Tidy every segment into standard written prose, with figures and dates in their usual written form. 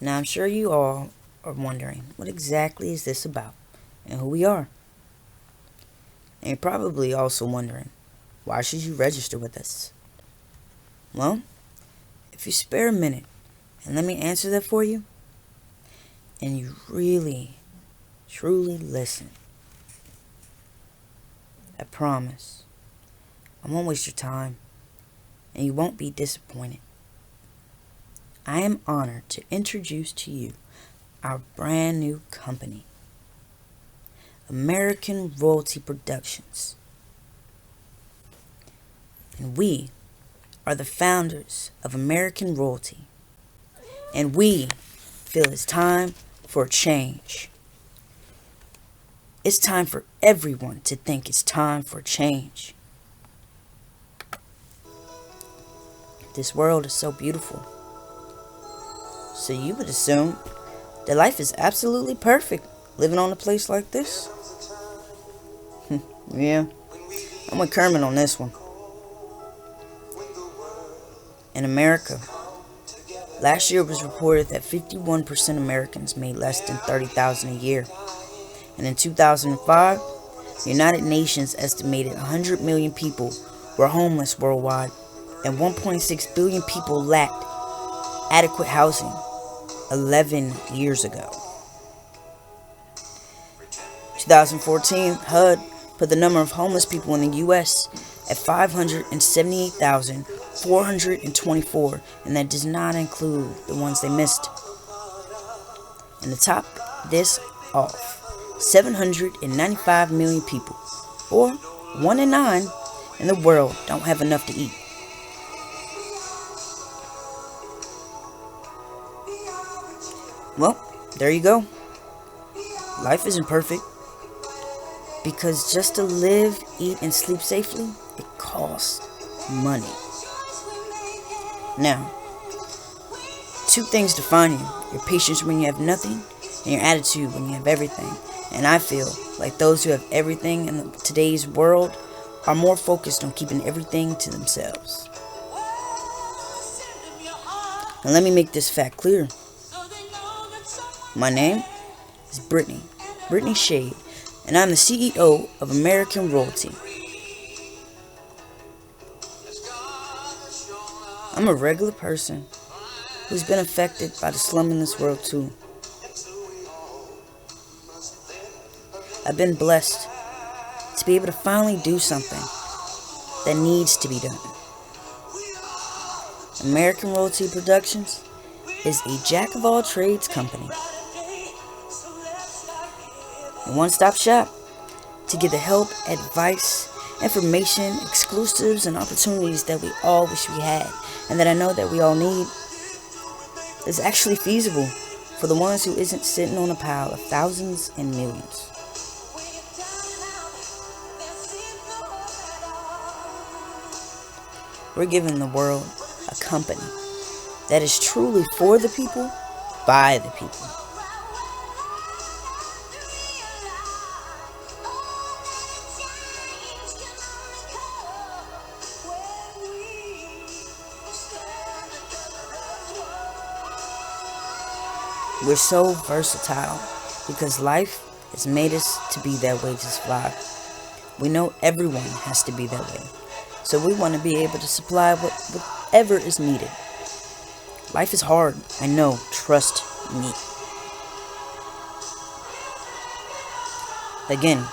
Now, I'm sure you all are wondering, what exactly is this about and who we are? And you're probably also wondering, why should you register with us? Well, if you spare a minute and let me answer that for you, and you really, truly listen, I promise I won't waste your time and you won't be disappointed. I am honored to introduce to you our brand new company, American Royalty Productions. And we are the founders of American Royalty. And we feel it's time for a change. It's time for everyone to think it's time for change. This world is so beautiful. So you would assume that life is absolutely perfect living on a place like this? Yeah, I'm with Kermit on this one. In America, last year it was reported that 51% Americans made less than $30,000 a year. And in 2005, the United Nations estimated 100 million people were homeless worldwide, and 1.6 billion people lacked adequate housing 11 years ago. 2014, HUD put the number of homeless people in the U.S. at 578,424, and that does not include the ones they missed. And to top this off, 795 million people, or 1 in 9 in the world, don't have enough to eat. Well, there you go. Life isn't perfect, because just to live, eat, and sleep safely, it costs money. Now, two things define you: your patience when you have nothing, and your attitude when you have everything. And I feel like those who have everything in today's world are more focused on keeping everything to themselves. And let me make this fact clear. My name is Brittany Shade, and I'm the CEO of American Royalty. I'm a regular person who's been affected by the slum in this world too. I've been blessed to be able to finally do something that needs to be done. American Royalty Productions is a jack-of-all-trades company. A one-stop shop to get the help, advice, information, exclusives, and opportunities that we all wish we had, and that I know that we all need. It's actually feasible for the ones who isn't sitting on a pile of thousands and millions. We're giving the world a company that is truly for the people, by the people. We're so versatile because life has made us to be that way just fly. We know everyone has to be that way, so we want to be able to supply whatever is needed. Life is hard, I know, trust me. Again,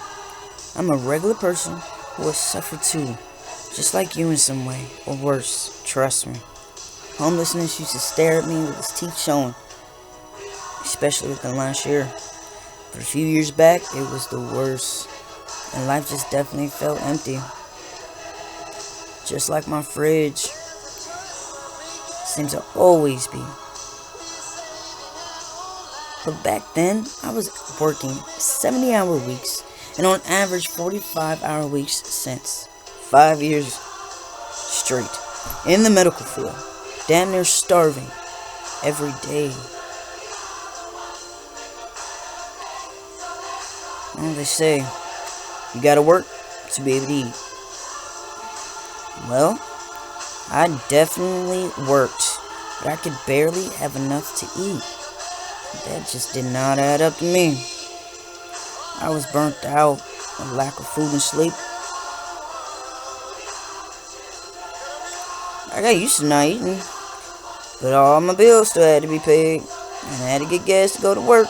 I'm a regular person who has suffered too, just like you in some way, or worse, trust me. Homelessness used to stare at me with its teeth showing, especially within last year. But a few years back, it was the worst, and life just definitely felt empty. Just like my fridge seems to always be. But back then, I was working 70-hour weeks and on average 45-hour weeks since 5 years straight in the medical field, damn near starving every day. Well, they say you gotta work to be able to eat. Well, I definitely worked, but I could barely have enough to eat. That just did not add up to me. I was burnt out, a lack of food and sleep. I got used to not eating, but all my bills still had to be paid, and I had to get gas to go to work.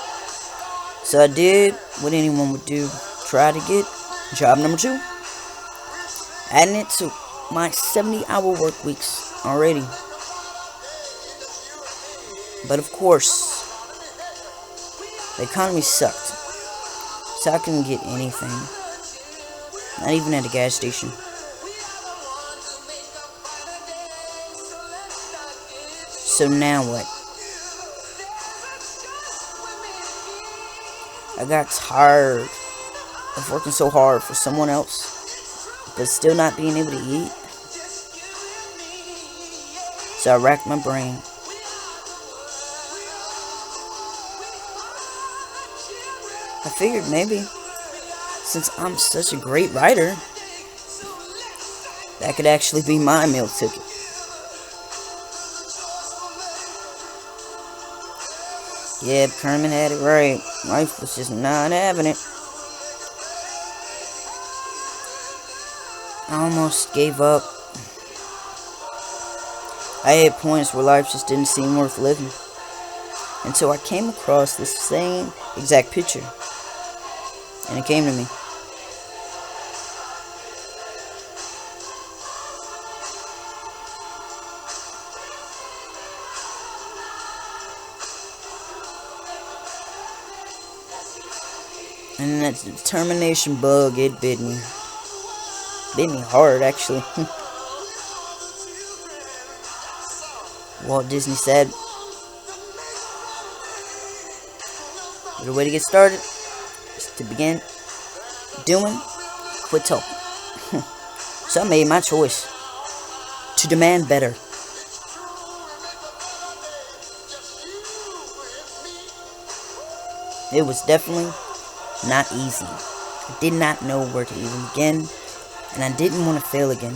So I did what anyone would do, try to get job number 2, adding it to my 70-hour work weeks already. But of course, the economy sucked, so I couldn't get anything, not even at a gas station. So now what? I got tired of working so hard for someone else, but still not being able to eat. So I racked my brain. I figured maybe, since I'm such a great writer, that could actually be my meal ticket. Yeah, Kermit had it right. Life was just not having it. I almost gave up. I had points where life just didn't seem worth living, until I came across this same exact picture, and it came to me. And that determination bug, it bit me. Bit me hard, actually. Walt Disney said, the way to get started is to begin doing, quit talking. So I made my choice to demand better. It was definitely not easy. I did not know where to even begin, and I didn't want to fail again.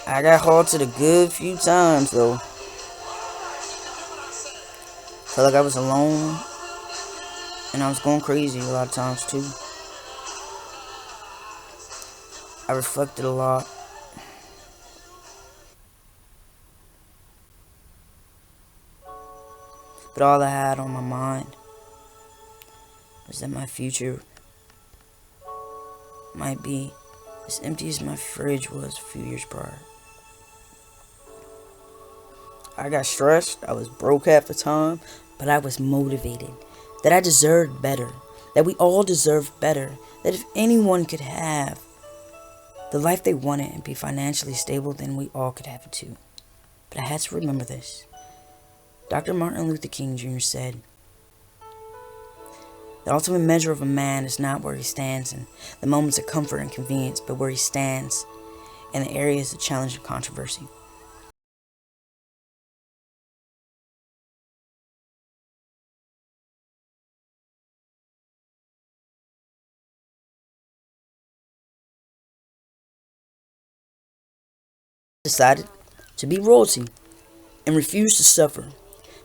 I got halted a good few times though. Felt like I was alone, and I was going crazy a lot of times too. I reflected a lot. But all I had on my mind was that my future might be as empty as my fridge was a few years prior. I got stressed, I was broke half the time, but I was motivated. That I deserved better. That we all deserve better. That if anyone could have the life they wanted and be financially stable, then we all could have it too. But I had to remember this. Dr. Martin Luther King Jr. said, the ultimate measure of a man is not where he stands in the moments of comfort and convenience, but where he stands in the areas of challenge and controversy. Decided to be royalty and refuse to suffer,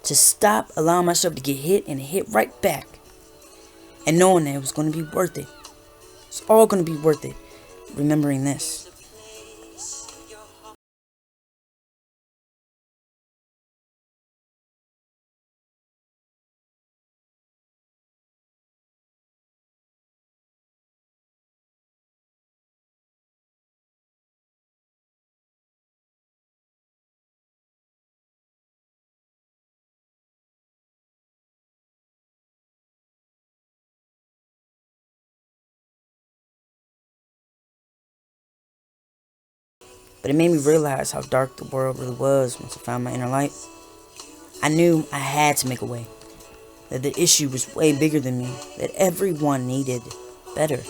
to stop allowing myself to get hit and hit right back, and knowing that it was going to be worth it. It's all going to be worth it, remembering this. But it made me realize how dark the world really was once I found my inner light. I knew I had to make a way, that the issue was way bigger than me, that everyone needed better.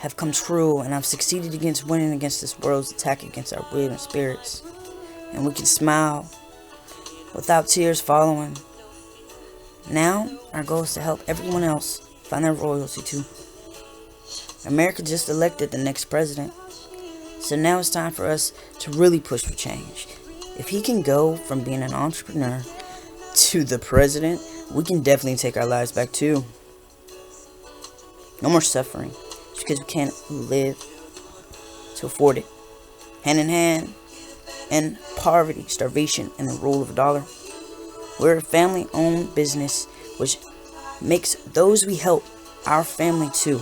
have come true, and I've succeeded against winning against this world's attack against our will and spirits. And we can smile without tears following. Now, our goal is to help everyone else find their royalty too. America just elected the next president, so now it's time for us to really push for change. If he can go from being an entrepreneur to the president, we can definitely take our lives back too. No more suffering, just because we can't live to afford it. Hand in hand, and poverty, starvation, and the rule of a dollar. We're a family-owned business, which makes those we help our family too.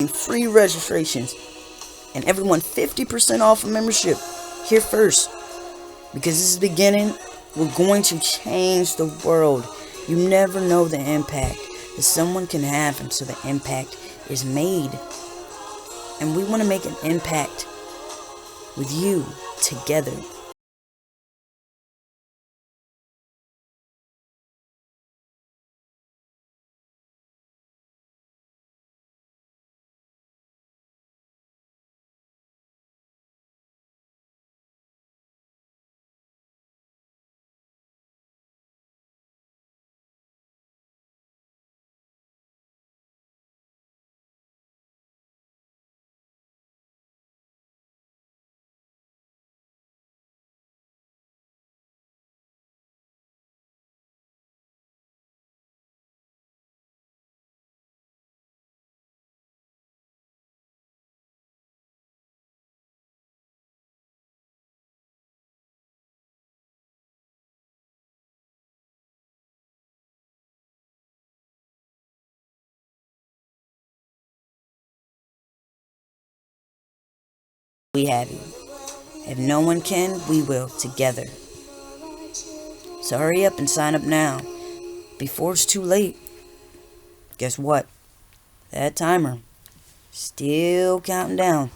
Free registrations, and everyone 50% off a membership here first, because this is the beginning. We're going to change the world. You never know the impact that someone can have until the impact is made, and we want to make an impact with you together. We have you. If no one can, we will together. So hurry up and sign up now before it's too late. Guess what? That timer still counting down.